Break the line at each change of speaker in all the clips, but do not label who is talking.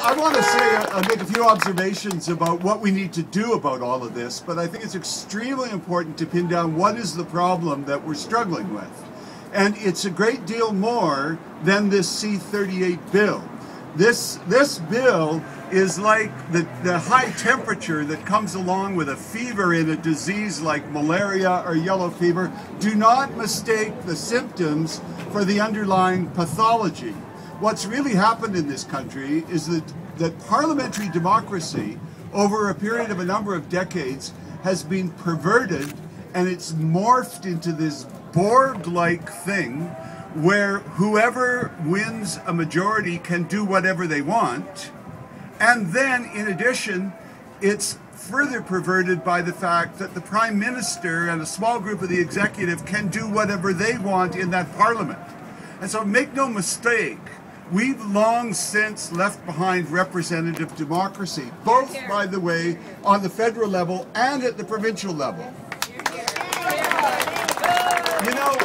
I want to say, make a few observations about what we need to do about all of this, but I think it's extremely important to pin down what is the problem that we're struggling with. And it's a great deal more than this C-38 bill. This bill is like the high temperature that comes along with a fever in a disease like malaria or yellow fever. Do not mistake the symptoms for the underlying pathology. What's really happened in this country is that parliamentary democracy over a period of a number of decades has been perverted, and it's morphed into this Borg-like thing where whoever wins a majority can do whatever they want. And then, in addition, it's further perverted by the fact that the Prime Minister and a small group of the executive can do whatever they want in that parliament. And so make no mistake, we've long since left behind representative democracy, both, by the way, on the federal level and at the provincial level. You know,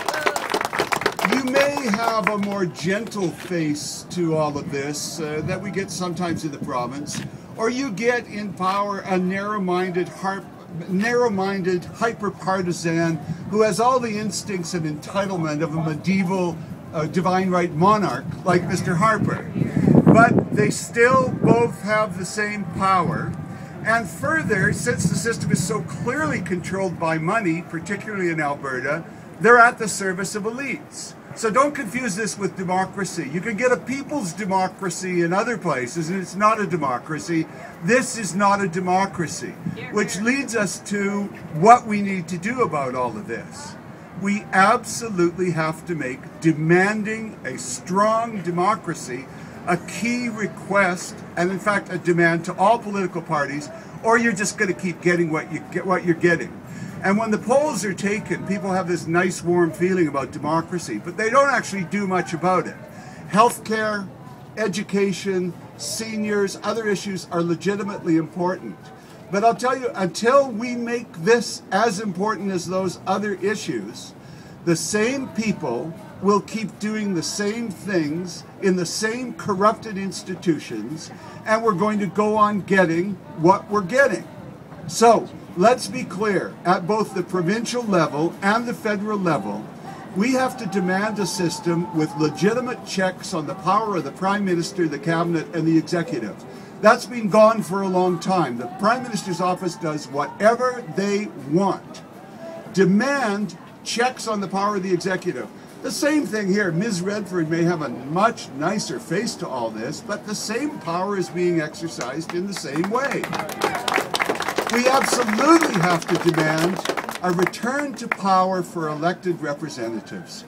you may have a more gentle face to all of this that we get sometimes in the province, or you get in power a narrow-minded, hyper-partisan who has all the instincts and entitlement of a medieval divine right monarch like Mr. Harper. But they still both have the same power. And further, since the system is so clearly controlled by money, particularly in Alberta, they're at the service of elites. So don't confuse this with democracy. You can get a people's democracy in other places, and it's not a democracy. This is not a democracy, which leads us to what we need to do about all of this. We absolutely have to make demanding a strong democracy a key request, and in fact a demand to all political parties, or you're just going to keep getting what you're getting. And when the polls are taken, people have this nice warm feeling about democracy, but they don't actually do much about it. Healthcare, education, seniors, other issues are legitimately important. But I'll tell you, until we make this as important as those other issues, the same people will keep doing the same things in the same corrupted institutions, and we're going to go on getting what we're getting. So let's be clear, at both the provincial level and the federal level, we have to demand a system with legitimate checks on the power of the Prime Minister, the Cabinet, and the Executive. That's been gone for a long time. The Prime Minister's office does whatever they want. Demand checks on the power of the Executive. The same thing here. Ms. Redford may have a much nicer face to all this, but the same power is being exercised in the same way. We absolutely have to demand a return to power for elected representatives.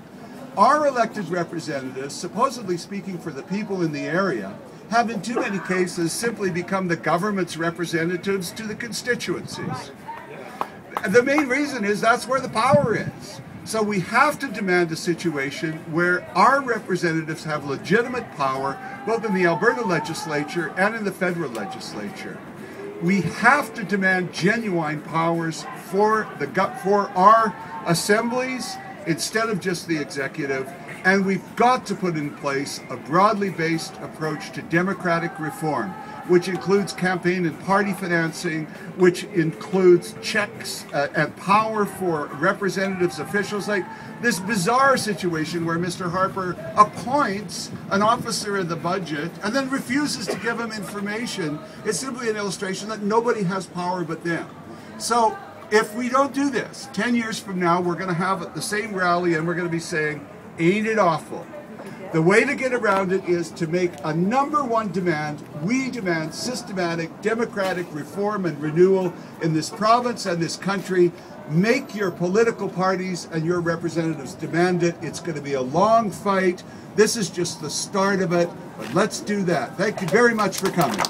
Our elected representatives, supposedly speaking for the people in the area, have in too many cases simply become the government's representatives to the constituencies. The main reason is that's where the power is. So we have to demand a situation where our representatives have legitimate power, both in the Alberta legislature and in the federal legislature. We have to demand genuine powers for our assemblies instead of just the executive, and we've got to put in place a broadly based approach to democratic reform, which includes campaign and party financing, which includes checks and power for representatives, officials, like this bizarre situation where Mr. Harper appoints an officer in the budget and then refuses to give him information. It's simply an illustration that nobody has power but them. So if we don't do this, 10 years from now, we're going to have the same rally and we're going to be saying, ain't it awful? The way to get around it is to make a #1 demand. We demand systematic democratic reform and renewal in this province and this country. Make your political parties and your representatives demand it. It's going to be a long fight. This is just the start of it, but let's do that. Thank you very much for coming.